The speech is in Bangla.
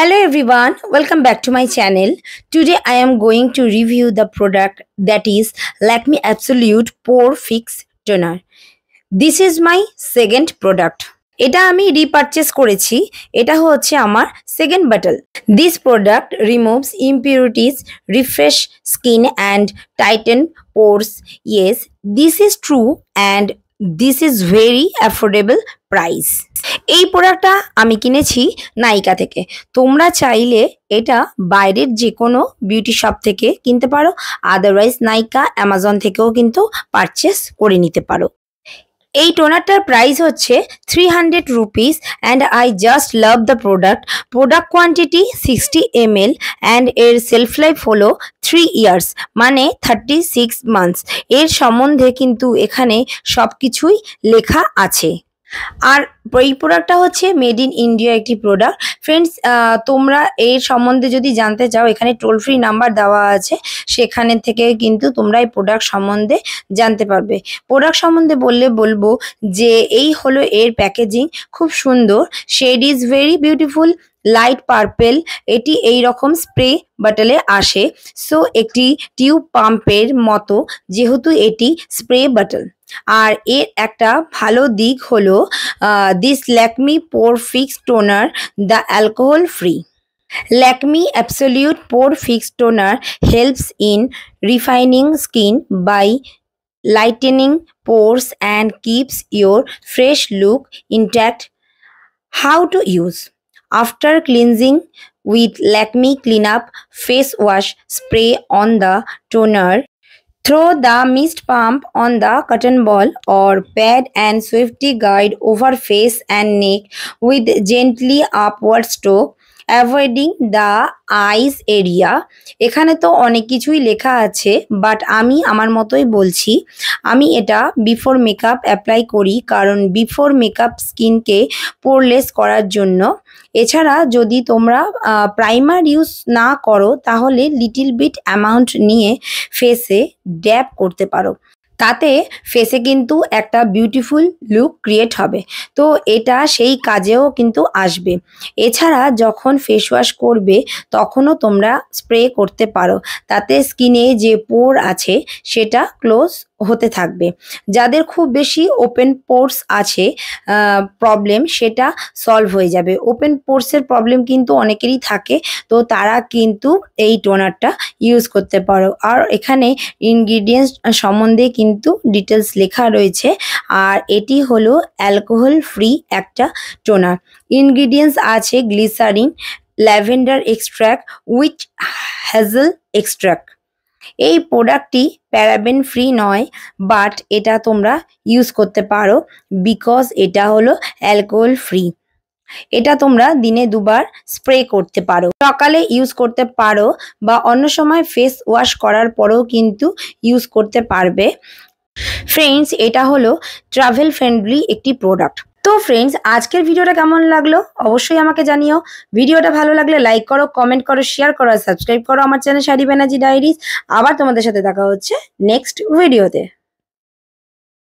Hello everyone, welcome back to my channel. Today I am going to review the product that is Lakme Absolute Pore Fix Toner. This is my second product. এটা আমি রিপারচেজ করেছি। এটা হচ্ছে আমার second bottle. This product removes impurities, refresh skin and tighten pores. Yes, this is true and this is very affordable price. এই প্রোডাক্টটা আমি কিনেছি নাইকা থেকে। তোমরা চাইলে এটা বাইরের যে কোনো বিউটি শপ থেকে কিনতে পারো, আদারওয়াইজ নাইকা অ্যামাজন থেকেও কিন্তু পারচেস করে নিতে পারো। এই টোনারটার প্রাইস হচ্ছে 300 rupees and I just love the product quantity 60 ml and এর সেলফ লাইফ হলো 3 ইয়ার্স মানে 36 মান্থস। এর সম্বন্ধে কিন্তু এখানে সব কিছুই লেখা আছে। আর এই প্রোডাক্টটা হচ্ছে মেড ইন ইন্ডিয়া একটি প্রোডাক্ট। ফ্রেন্ডস, তোমরা এর সম্বন্ধে যদি জানতে চাও এখানে টোল ফ্রি নাম্বার দেওয়া আছে, সেখানে থেকে কিন্তু তোমরা এই প্রোডাক্ট সম্বন্ধে জানতে পারবে। প্রোডাক্ট সম্বন্ধে বলবো যে এই হলো এর প্যাকেজিং, খুব সুন্দর, shade is very beautiful, light purple. এটি এই রকম স্প্রে বটলে আসে, সো একটি টিউব পাম্পের মতো যেহেতু এটি স্প্রে বটল। আর এর একটা ভালো দিক হলো this Lakme poor fix toner the alcohol free. Lakme Absolute Pore Fix Toner helps in refining skin by lightening pores and keeps your fresh look intact. How to use? After cleansing with Lakme Cleanup Face Wash Spray on the toner, throw the mist pump on the cotton ball or pad and swiftly guide over face and neck with gently upward stroke, avoiding the eyes area. এখানে তো অনেক কিছুই লেখা আছে, বাট আমি আমার মতোই বলছি। আমি এটা বিফোর মেকআপ অ্যাপ্লাই করি, কারণ বিফোর মেকআপ স্কিনকে পোরলেস করার জন্য। এছাড়া যদি তোমরা প্রাইমার ইউজ না করো তাহলে লিটিল বিট অ্যামাউন্ট নিয়ে ফেসে ড্যাব করতে পারো, তাতে ফেসে কিন্তু একটা বিউটিফুল লুক ক্রিয়েট হবে। তো এটা সেই কাজেও কিন্তু আসবে। এছাড়া যখন ফেস ওয়াশ করবে তখনও তোমরা স্প্রে করতে পারো, তাতে স্কিনে যে পোর আছে সেটা ক্লোজ হতে থাকবে। যাদের খুব বেশি ওপেন পোর্স আছে প্রবলেম, সেটা সলভ হয়ে যাবে। ওপেন পোর্সের প্রবলেম কিন্তু অনেকেরই থাকে, তো তারা কিন্তু এই টোনারটা ইউজ করতে পারো। আর এখানে ইনগ্রিডিয়েন্টস সম্বন্ধে কিন্তু ডিটেলস লেখা রয়েছে। আর এটি হলো অ্যালকোহল ফ্রি একটা টোনার। ইনগ্রিডিয়েন্টস আছে glycerin, lavender extract, witch hazel extract. এই প্রোডাক্টটি প্যারাবেন ফ্রি নয়, বাট এটা তোমরা ইউজ করতে পারো বিকজ এটা হলো অ্যালকোহল ফ্রি। এটা তোমরা দিনে দুবার স্প্রে করতে পারো, সকালে ইউজ করতে পারো বা অন্য সময় ফেস ওয়াশ করার পরেও কিন্তু ইউজ করতে পারবে। ফ্রেন্ডস, এটা হলো ট্রাভেল ফ্রেন্ডলি একটি প্রোডাক্ট। তো ফ্রেন্ডস, আজকের ভিডিওটা কেমন লাগলো অবশ্যই আমাকে জানিও। ভিডিওটা ভালো লাগলে লাইক করো, কমেন্ট করো, শেয়ার করো আর সাবস্ক্রাইব করো আমার চ্যানেল শাড়ি ব্যানার্জি ডায়েরিজ। আবার তোমাদের সাথে দেখা হচ্ছে নেক্সট ভিডিওতে।